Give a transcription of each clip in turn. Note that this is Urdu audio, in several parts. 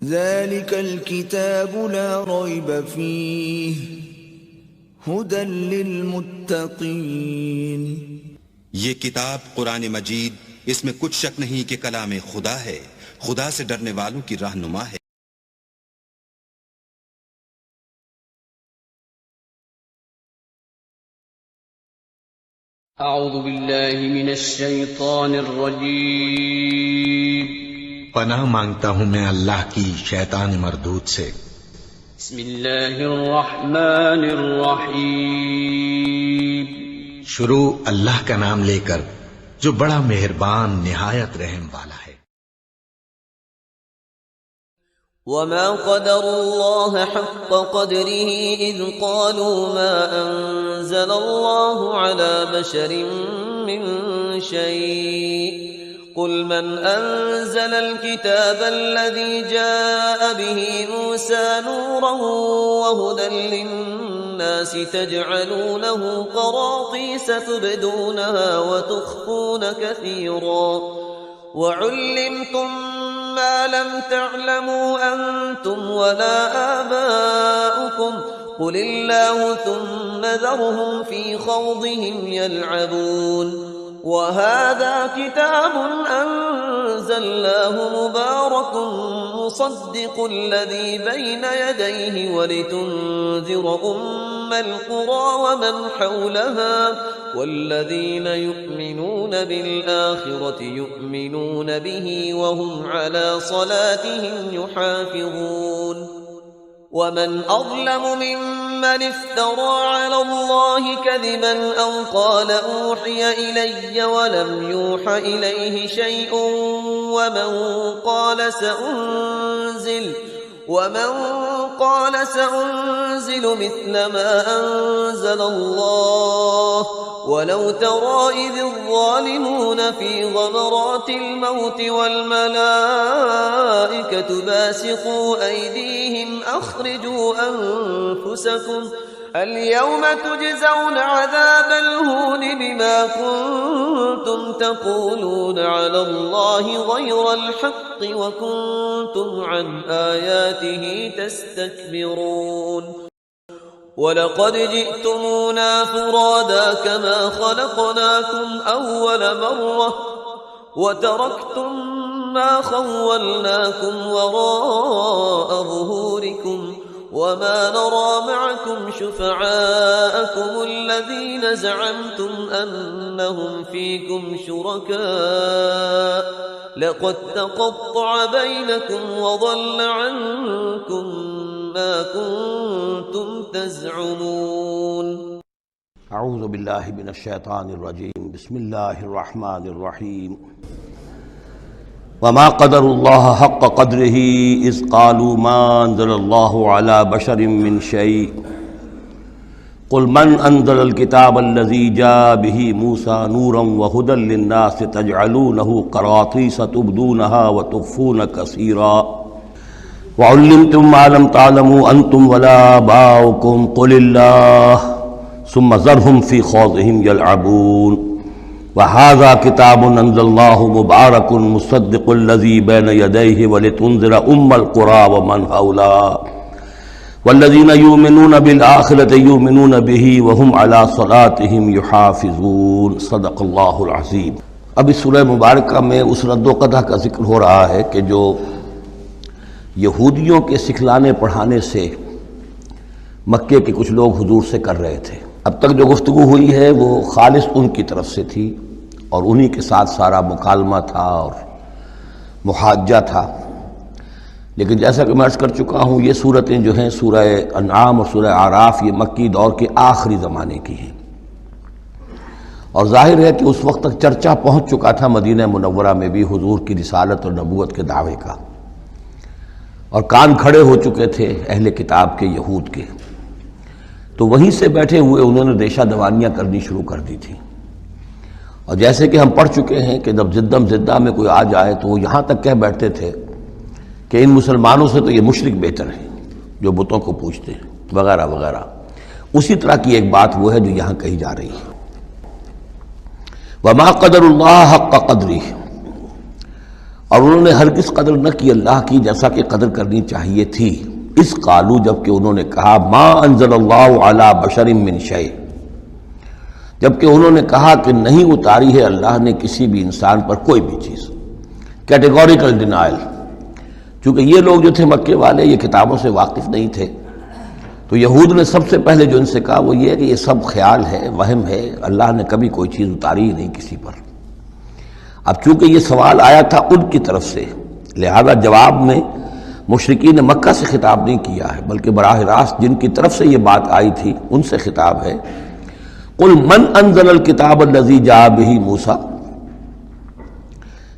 ذلك الكتاب لا ريب فيه هدى للمتقين۔ یہ کتاب قرآن مجید، اس میں کچھ شک نہیں کہ کلام خدا ہے، خدا سے ڈرنے والوں کی رہنما ہے۔ اعوذ باللہ من الشیطان الرجیم۔ پناہ مانگتا ہوں میں اللہ کی شیطان مردود سے۔ بسم اللہ الرحمن الرحیم۔ شروع اللہ کا نام لے کر جو بڑا مہربان نہایت رحم والا ہے۔ وما قدر الله حق قدره إذ قالوا ما أنزل الله على بشر من شيء قل من أنزل الكتاب الذي جاء به موسى نورا وهدى للناس تجعلونه قراطيس تبدونها وتخفون كثيرا وعلمتم ما لم تعلموا أنتم ولا آباؤكم قل الله ثم ذرهم في خوضهم يلعبون وهذا كتاب أنزلناه مبارك مصدق الذي بين يديه ولتنذر القرى ومن حولها والذين يؤمنون بالآخرة يؤمنون به وهم على صلاتهم يحافظون ومن أظلم ممن افترى على الله كذبا أو قال أوحي إلي ولم يوح إليه شيء ومن قال سأنزل مثل ما أنزل الله ولو ترى إذ الظالمون في غمرات الموت والملائكة باسطوا أيديهم أخرجوا أنفسكم اليوم تجزون عذاب الهون بما كنتم تقولون على الله غير الحق وكنتم عن آياته تستكبرون وَلَقَدْ جِئْتُمُونَا فُرَادَى كَمَا خَلَقْنَاكُمْ أَوَّلَ مَرَّةٍ وَتَرَكْتُمْ مَا خَوَّلْنَاكُمْ وَرَاءَ ظُهُورِكُمْ وَمَا نَرَى مَعَكُمْ شُفَعَاءَكُمُ الَّذِينَ زَعَمْتُمْ أَنَّهُمْ فِيكُمْ شُرَكَاءُ لَقَدْ تَقَطَّعَ بَيْنَكُمْ وَضَلَّ عَنكُمْ ما كنتم تزعمون۔ اعوذ باللہ من الشیطان الرجیم، بسم اللہ الرحمن الرحیم۔ وما قدر اللہ حق قدرہ اذ قالوا ما انزل اللہ علی بشر من شیء قل من انزل الكتاب الذي جاء به موسى نورا وهدى للناس تجعلونه قراطيس تبدونها وتخفون كثيرا وعلمتم ما لم تعلموا أنتم ولا آباؤكم قل الله ثم ذرهم في خوضهم يلعبون وهذا كتاب أنزلناه مبارك مصدق الذي بين يديه ولتنذر القرى ومن حولها والذين يؤمنون بالآخرة يؤمنون به وهم على صلاتهم يحافظون۔ صدق اللہ العظیم۔ اب اس سورہ مبارکہ میں اس رد و قدح کا ذکر ہو رہا ہے کہ جو یہودیوں کے سکھلانے پڑھانے سے مکے کے کچھ لوگ حضور سے کر رہے تھے۔ اب تک جو گفتگو ہوئی ہے وہ خالص ان کی طرف سے تھی اور انہی کے ساتھ سارا مکالمہ تھا اور محاجہ تھا، لیکن جیسا کہ میں عرض کر چکا ہوں یہ صورتیں جو ہیں سورہ انعام اور سورہ اعراف یہ مکی دور کے آخری زمانے کی ہیں، اور ظاہر ہے کہ اس وقت تک چرچا پہنچ چکا تھا مدینہ منورہ میں بھی حضور کی رسالت اور نبوت کے دعوے کا، اور کان کھڑے ہو چکے تھے اہل کتاب کے یہود کے، تو وہیں سے بیٹھے ہوئے انہوں نے ریشہ دوانیاں کرنی شروع کر دی تھی۔ اور جیسے کہ ہم پڑھ چکے ہیں کہ جب زدم زدہ میں کوئی آ جائے تو وہ یہاں تک کہہ بیٹھتے تھے کہ ان مسلمانوں سے تو یہ مشرک بہتر ہیں جو بتوں کو پوجتے ہیں وغیرہ وغیرہ۔ اسی طرح کی ایک بات وہ ہے جو یہاں کہی جا رہی ہے۔ وما قدر اللہ حق قدری، اور انہوں نے ہرگز قدر نہ کی اللہ کی جیسا کہ قدر کرنی چاہیے تھی. اس قالو جبکہ انہوں نے کہا ما انزل اللہ علی بشر من شیء، جبکہ انہوں نے کہا کہ نہیں اتاری ہے اللہ نے کسی بھی انسان پر کوئی بھی چیز. Categorical denial. چونکہ یہ لوگ جو تھے مکے والے یہ کتابوں سے واقف نہیں تھے، تو یہود نے سب سے پہلے جو ان سے کہا وہ یہ ہے کہ یہ سب خیال ہے، وہم ہے، اللہ نے کبھی کوئی چیز اتاری ہی نہیں کسی پر. اب چونکہ یہ سوال آیا تھا ان کی طرف سے، لہذا جواب میں مشرکین مکہ سے خطاب نہیں کیا ہے، بلکہ براہ راست جن کی طرف سے یہ بات آئی تھی ان سے خطاب ہے. قل من انزل الکتاب الذی جاء بہ موسیٰ،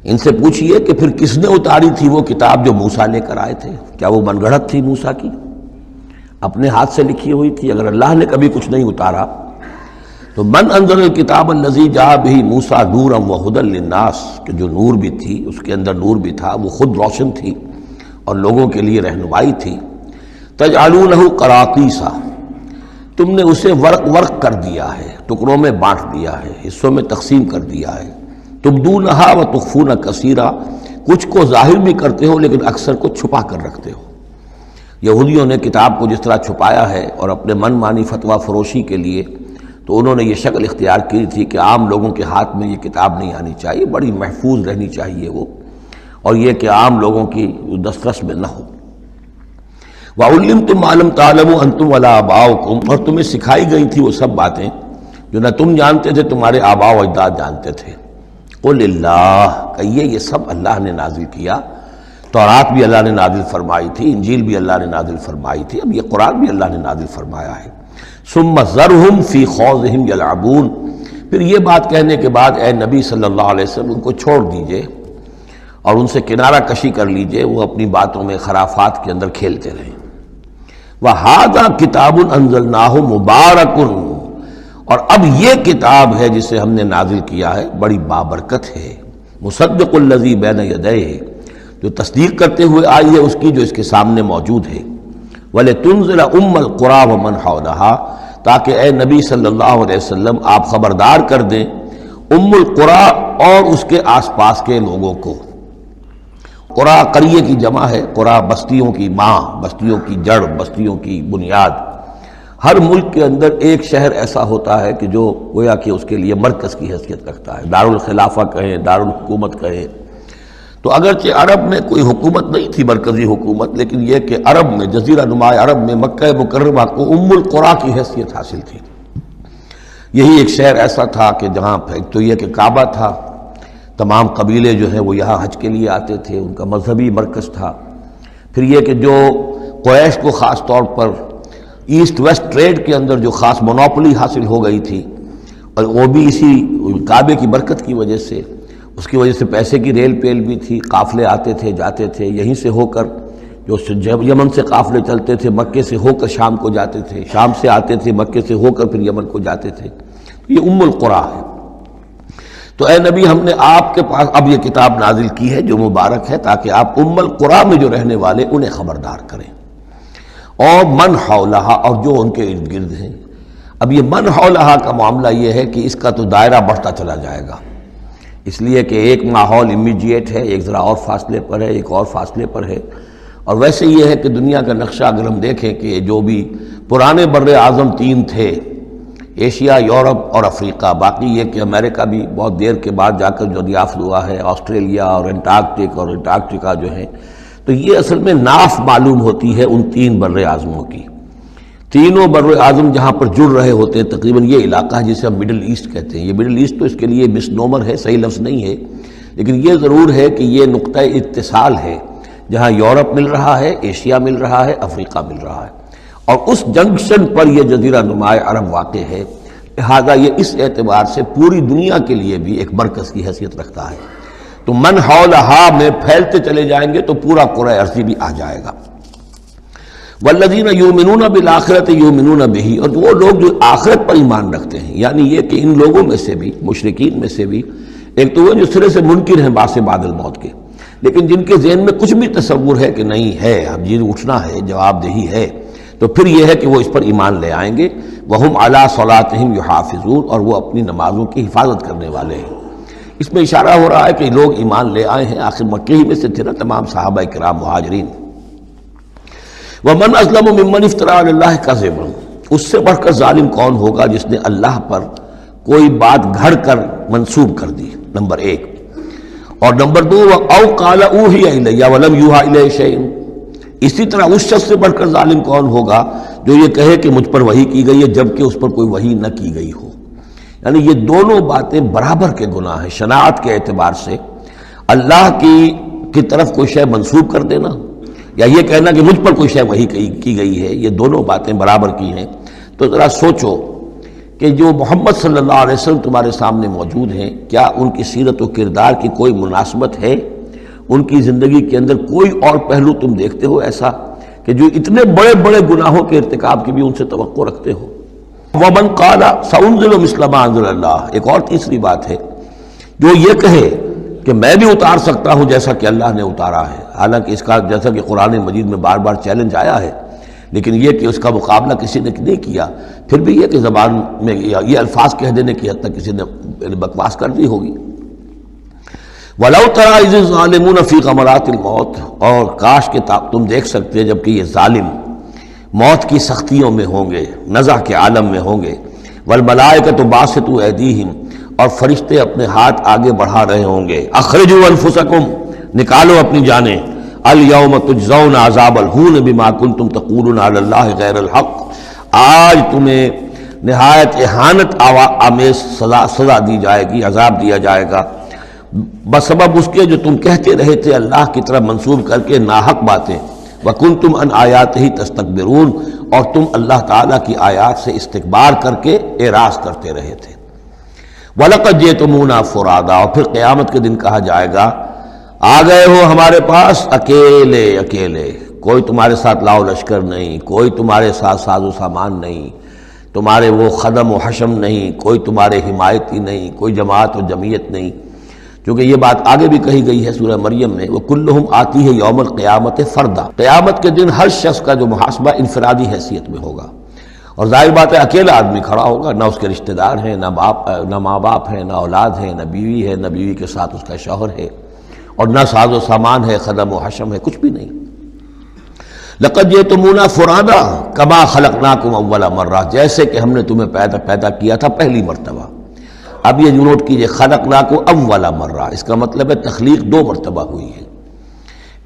ان سے پوچھئے کہ پھر کس نے اتاری تھی وہ کتاب جو موسیٰ لے کر آئے تھے؟ کیا وہ من گھڑت تھی موسیٰ کی؟ اپنے ہاتھ سے لکھی ہوئی تھی؟ اگر اللہ نے کبھی کچھ نہیں اتارا تو من انزل الکتاب الذی جاء بہ موسیٰ نورا وہدی للناس، کہ جو نور بھی تھی اس کے اندر نور بھی تھا، وہ خود روشن تھی اور لوگوں کے لیے رہنمائی تھی. تجعلونہ قراطیسا، تم نے اسے ورق ورق کر دیا ہے، ٹکڑوں میں بانٹ دیا ہے، حصوں میں تقسیم کر دیا ہے. تبدونہا وتخفون کثیرا، کچھ کو ظاہر بھی کرتے ہو لیکن اکثر کو چھپا کر رکھتے ہو. یہودیوں نے کتاب کو جس طرح چھپایا ہے اور اپنے من مانی فتویٰ فروشی کے لیے تو انہوں نے یہ شکل اختیار کی تھی کہ عام لوگوں کے ہاتھ میں یہ کتاب نہیں آنی چاہیے، بڑی محفوظ رہنی چاہیے وہ، اور یہ کہ عام لوگوں کی دسترس میں نہ ہو. وَعُلِّمْتُمْ مَا لَمْ تَعْلَمُوا أَنْتُمْ وَلَا آبَاؤُكُمْ، اور تمہیں سکھائی گئی تھی وہ سب باتیں جو نہ تم جانتے تھے تمہارے آباء و اجداد جانتے تھے. قُلِ اللَّهُ، کہیے یہ سب اللہ نے نازل کیا. تورات بھی اللہ نے نازل فرمائی تھی، انجیل بھی اللہ نے نازل فرمائی تھی، اب یہ قرآن بھی اللہ نے نازل فرمایا ہے. ثُمَّ ذَرْهُمْ فِي خَوْضِهِمْ يَلْعَبُونَ، پھر یہ بات کہنے کے بعد اے نبی صلی اللہ علیہ وسلم ان کو چھوڑ دیجئے اور ان سے کنارہ کشی کر لیجئے، وہ اپنی باتوں میں خرافات کے اندر کھیلتے رہیں. وَهَذَا كِتَابٌ أَنزَلْنَاهُ مُبَارَكٌ، اور اب یہ کتاب ہے جسے ہم نے نازل کیا ہے بڑی بابرکت ہے. مُصَدِّقُ الَّذِي بَيْنَ يَدَيْهِ، جو تصدیق کرتے ہوئے آئی ہے اس کی جو اس کے سامنے موجود ہے. وَلِتُنذِرَ أُمَّ الْقُرَىٰ وَمَنْ حَوْلَهَا، تاکہ اے نبی صلی اللہ علیہ وسلم آپ خبردار کر دیں ام القریٰ اور اس کے آس پاس کے لوگوں کو. قریٰ قریے کی جمع ہے، قریٰ بستیوں کی ماں، بستیوں کی جڑ، بستیوں کی بنیاد. ہر ملک کے اندر ایک شہر ایسا ہوتا ہے کہ جو گویا کہ اس کے لیے مرکز کی حیثیت رکھتا ہے، دارالخلافہ کہیں، دارالحکومت کہیں. تو اگرچہ عرب میں کوئی حکومت نہیں تھی مرکزی حکومت، لیکن یہ کہ عرب میں، جزیرہ نما عرب میں مکہ مکرمہ کو ام القریٰ کی حیثیت حاصل تھی. یہی ایک شہر ایسا تھا کہ جہاں ایک تو یہ کہ کعبہ تھا، تمام قبیلے جو ہیں وہ یہاں حج کے لیے آتے تھے، ان کا مذہبی مرکز تھا. پھر یہ کہ جو قریش کو خاص طور پر ایسٹ ویسٹ ٹریڈ کے اندر جو خاص مونوپلی حاصل ہو گئی تھی، اور وہ بھی اسی کعبے کی برکت کی وجہ سے، اس کی وجہ سے پیسے کی ریل پیل بھی تھی، قافلے آتے تھے جاتے تھے، یہیں سے ہو کر جو یمن سے قافلے چلتے تھے مکے سے ہو کر شام کو جاتے تھے، شام سے آتے تھے مکے سے ہو کر پھر یمن کو جاتے تھے. یہ ام القریٰ ہے. تو اے نبی ہم نے آپ کے پاس اب یہ کتاب نازل کی ہے جو مبارک ہے، تاکہ آپ ام القریٰ میں جو رہنے والے انہیں خبردار کریں، اور من حولہا، اور جو ان کے ارد گرد ہیں. اب یہ من حولہا کا معاملہ یہ ہے کہ اس کا تو دائرہ بڑھتا چلا جائے گا، اس لیے کہ ایک ماحول امیڈیٹ ہے، ایک ذرا اور فاصلے پر ہے، ایک اور فاصلے پر ہے. اور ویسے یہ ہے کہ دنیا کا نقشہ اگر ہم دیکھیں کہ جو بھی پرانے بر اعظم تین تھے، ایشیا، یورپ اور افریقہ، باقی یہ کہ امریکہ بھی بہت دیر کے بعد جا کر جو دریافت ہوا ہے، آسٹریلیا اور انٹارکٹیکا جو ہیں، تو یہ اصل میں ناف معلوم ہوتی ہے ان تین بر اعظموں کی. تینوں بر اعظم جہاں پر جڑ رہے ہوتے ہیں، تقریباً یہ علاقہ ہے جسے ہم مڈل ایسٹ کہتے ہیں. یہ مڈل ایسٹ تو اس کے لیے مس نومر ہے، صحیح لفظ نہیں ہے، لیکن یہ ضرور ہے کہ یہ نقطہ اتصال ہے جہاں یورپ مل رہا ہے، ایشیا مل رہا ہے، افریقہ مل رہا ہے، اور اس جنکشن پر یہ جزیرہ نما عرب واقع ہے. لہٰذا یہ اس اعتبار سے پوری دنیا کے لیے بھی ایک مرکز کی حیثیت رکھتا ہے. تو من حولہا میں پھیلتے چلے جائیں گے تو پورا کرۂ ارضی بھی آ جائے گا. والذین یؤمنون بالآخرۃ یؤمنون بہ، اور وہ لوگ جو آخرت پر ایمان رکھتے ہیں، یعنی یہ کہ ان لوگوں میں سے بھی، مشرکین میں سے بھی، ایک تو وہ جو سرے سے منکر ہیں باس بعد الموت کے، لیکن جن کے ذہن میں کچھ بھی تصور ہے کہ نہیں ہے، اب یہ اٹھنا ہے، جواب دہی ہے، تو پھر یہ ہے کہ وہ اس پر ایمان لے آئیں گے. وہم علی صلاتہم یحافظون، اور وہ اپنی نمازوں کی حفاظت کرنے والے ہیں. اس میں اشارہ ہو رہا ہے کہ لوگ ایمان لے آئے ہیں، آخر مکے ہی میں سے تھے نا تمام صحابہ کرام مہاجرین۔ وَمَنْ أَظْلَمُ مِمَّنِ افْتَرَىٰ عَلَى اللَّهِ كَذِبًا، اس سے بڑھ کر ظالم کون ہوگا جس نے اللہ پر کوئی بات گھڑ کر منسوب کر دی، نمبر ایک۔ اور نمبر دو أَوْ قَالَ أُوحِيَ إِلَيَّ وَلَمْ يُوحَىٰ إِلَيْهِ شَيْءٌ، اسی طرح اس شخص سے بڑھ کر ظالم کون ہوگا جو یہ کہے کہ مجھ پر وحی کی گئی ہے جبکہ اس پر کوئی وحی نہ کی گئی ہو۔ یعنی یہ دونوں باتیں برابر کے گناہ ہیں شناعت کے اعتبار سے، اللہ کی طرف کوئی شے منسوب کر دینا یا یہ کہنا کہ مجھ پر کوئی شے وحی کی گئی ہے، یہ دونوں باتیں برابر کی ہیں۔ تو ذرا سوچو کہ جو محمد صلی اللہ علیہ وسلم تمہارے سامنے موجود ہیں، کیا ان کی سیرت و کردار کی کوئی مناسبت ہے؟ ان کی زندگی کے اندر کوئی اور پہلو تم دیکھتے ہو ایسا کہ جو اتنے بڑے بڑے گناہوں کے ارتکاب کی بھی ان سے توقع رکھتے ہو؟ وَمَنْ قَالَ سَأُنزِلُ مِثْلَ مَا أَنزَلَ اللَّهُ، ایک اور تیسری بات ہے جو یہ کہے کہ میں بھی اتار سکتا ہوں جیسا کہ اللہ نے اتارا ہے، حالانکہ اس کا جیسا کہ قرآن مجید میں بار بار چیلنج آیا ہے، لیکن یہ کہ اس کا مقابلہ کسی نے نہیں کیا، پھر بھی یہ کہ زبان میں یہ الفاظ کہہ دینے کی حد تک کسی نے بکواس کر دی ہوگی۔ وَلَوْ تَرَىٰ إِذِ الظَّالِمُونَ فِي غَمَرَاتِ الْمَوْتِ، اور کاش کہ تم دیکھ سکتے جبکہ یہ ظالم موت کی سختیوں میں ہوں گے، نزع کے عالم میں ہوں گے، وَالْمَلَائِكَةُ بَاسِطُو أَيْدِيهِمْ، اور فرشتے اپنے ہاتھ آگے بڑھا رہے ہوں گے، اخرجوا انفسکم، نکالو اپنی جانیں، اليوم تجزون عذاب الہون بما کنتم تقولون علی اللہ غیر الحق، آج تمہیں نہایت اہانت آمیز سزا دی جائے گی، عذاب دیا جائے گا بسبب اس کے جو تم کہتے رہے تھے اللہ کی طرف منسوب کر کے ناحق باتیں، وَكُنْتُمْ عَنْ آیَاتِهِ تَسْتَكْبِرُونَ، اور تم اللہ تعالیٰ کی آیات سے استکبار کر کے اعراض کرتے رہے تھے۔ وَلَقَدْ جِئْتُمُونَا فُرَادًا، اور پھر قیامت کے دن کہا جائے گا آ گئے ہو ہمارے پاس اکیلے اکیلے، کوئی تمہارے ساتھ لاؤ لشکر نہیں، کوئی تمہارے ساتھ ساز و سامان نہیں، تمہارے وہ خدم و حشم نہیں، کوئی تمہارے حمایتی نہیں، کوئی جماعت و جمعیت نہیں، کیونکہ یہ بات آگے بھی کہی گئی ہے سورہ مریم میں، وَكُلُّهُمْ آتِيهِ يَوْمَ الْقِيَامَةِ فَرْدًا، قیامت کے دن ہر شخص کا جو محاسبہ انفرادی حیثیت میں ہوگا، اور ظاہر بات ہے اکیلا آدمی کھڑا ہوگا، نہ اس کے رشتہ دار ہیں، نہ ماں باپ ہیں، نہ اولاد ہیں، نہ بیوی ہے، نہ بیوی کے ساتھ اس کا شوہر ہے، اور نہ ساز و سامان ہے، خدم و حشم ہے، کچھ بھی نہیں۔ لَقَدْ جِئْتُمُونَا فُرَادًا كَمَا خَلَقْنَاكُمْ أَوَّلَ مَرَّةٍ، جیسے کہ ہم نے تمہیں پیدا کیا تھا پہلی مرتبہ۔ اب یہ نوٹ کیجئے، خَلَقْنَاكُمْ أَوَّلَ مَرَّةٍ، اس کا مطلب ہے تخلیق دو مرتبہ ہوئی ہے۔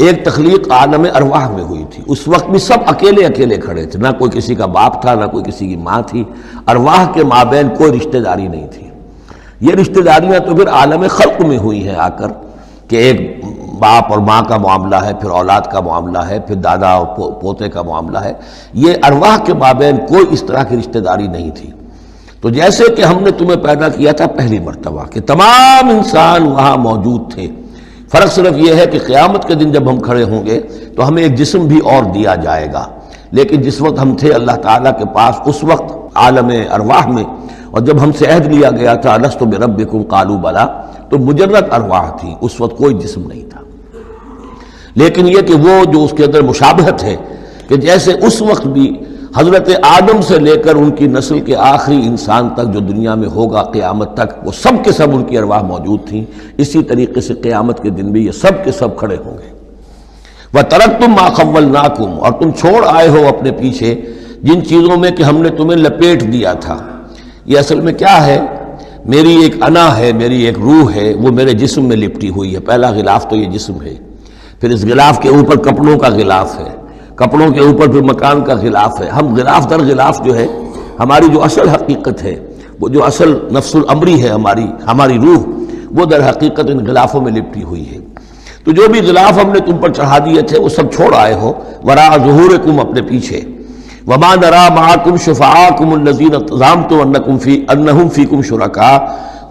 ایک تخلیق عالم ارواح میں ہوئی تھی، اس وقت بھی سب اکیلے اکیلے کھڑے تھے، نہ کوئی کسی کا باپ تھا، نہ کوئی کسی کی ماں تھی، ارواح کے مابین کوئی رشتہ داری نہیں تھی۔ یہ رشتہ داریاں تو پھر عالم خلق میں ہوئی ہیں آ کر، کہ ایک باپ اور ماں کا معاملہ ہے، پھر اولاد کا معاملہ ہے، پھر دادا اور پوتے کا معاملہ ہے، یہ ارواح کے مابین کوئی اس طرح کی رشتہ داری نہیں تھی۔ تو جیسے کہ ہم نے تمہیں پیدا کیا تھا پہلی مرتبہ، کہ تمام انسان وہاں موجود تھے، فرق صرف یہ ہے کہ قیامت کے دن جب ہم کھڑے ہوں گے تو ہمیں ایک جسم بھی اور دیا جائے گا، لیکن جس وقت ہم تھے اللہ تعالیٰ کے پاس اس وقت عالم ارواح میں، اور جب ہم سے عہد لیا گیا تھا الست بربکم قالوا بلا، تو مجرد ارواح تھی، اس وقت کوئی جسم نہیں تھا۔ لیکن یہ کہ وہ جو اس کے اندر مشابہت ہے کہ جیسے اس وقت بھی حضرت آدم سے لے کر ان کی نسل کے آخری انسان تک جو دنیا میں ہوگا قیامت تک، وہ سب کے سب ان کی ارواح موجود تھیں، اسی طریقے سے قیامت کے دن بھی یہ سب کے سب کھڑے ہوں گے۔ وَتَرَكْتُمْ مَا خَوَّلْنَاكُمْ، اور تم چھوڑ آئے ہو اپنے پیچھے جن چیزوں میں کہ ہم نے تمہیں لپیٹ دیا تھا۔ یہ اصل میں کیا ہے؟ میری ایک انا ہے، میری ایک روح ہے، وہ میرے جسم میں لپٹی ہوئی ہے۔ پہلا غلاف تو یہ جسم ہے، پھر اس غلاف کے اوپر کپڑوں کا غلاف ہے، کپڑوں کے اوپر پھر مکان کا غلاف ہے۔ ہم غلاف در غلاف جو ہے، ہماری جو اصل حقیقت ہے، وہ جو اصل نفس الامری ہے ہماری روح، وہ در حقیقت ان غلافوں میں لپٹی ہوئی ہے۔ تو جو بھی غلاف ہم نے تم پر چڑھا دیے تھے وہ سب چھوڑ آئے ہو، وراء ظہورکم، اپنے پیچھے۔ وما نرى معكم شفعاءكم الذين زعمتم انهم فيكم شركاء،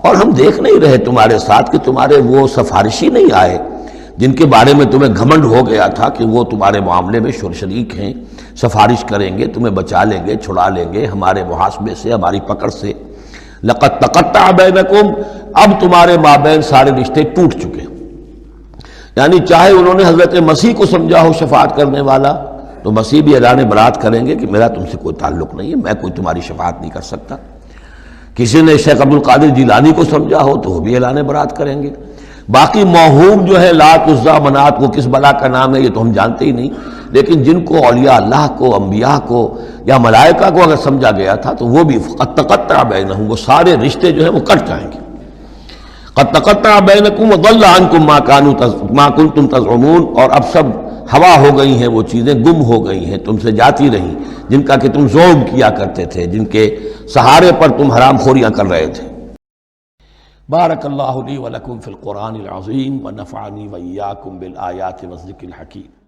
اور ہم دیکھ نہیں رہے تمہارے ساتھ کہ تمہارے وہ سفارشی نہیں آئے جن کے بارے میں تمہیں گھمنڈ ہو گیا تھا کہ وہ تمہارے معاملے میں شریک ہیں، سفارش کریں گے، تمہیں بچا لیں گے، چھڑا لیں گے ہمارے محاسبے سے، ہماری پکڑ سے۔ لقد تقطع بینکم، اب تمہارے مابین سارے رشتے ٹوٹ چکے۔ یعنی چاہے انہوں نے حضرت مسیح کو سمجھا ہو شفاعت کرنے والا، تو مسیح بھی اعلان برات کریں گے کہ میرا تم سے کوئی تعلق نہیں ہے، میں کوئی تمہاری شفاعت نہیں کر سکتا۔ کسی نے شیخ عبد القادر جیلانی کو سمجھا ہو تو وہ بھی اعلان برات کریں گے. باقی موہوم جو ہے لات عزا منات وہ کس بلا کا نام ہے یہ تو ہم جانتے ہی نہیں، لیکن جن کو اولیاء اللہ کو، انبیاء کو یا ملائکہ کو اگر سمجھا گیا تھا تو وہ بھی قد تقطع بینہم، وہ سارے رشتے جو ہیں وہ کٹ جائیں گے. قد تقطع بینکم وضل عنکم ما کنتم تزعمون، اور اب سب ہوا ہو گئی ہیں، وہ چیزیں گم ہو گئی ہیں، تم سے جاتی رہیں جن کا کہ تم زوم کیا کرتے تھے، جن کے سہارے پر تم حرام خوریاں کر رہے تھے. بارک اللہ لی ولکم فی القرآن العظیم ونفعنی وإیاکم بالآیات والذکر الحکیم.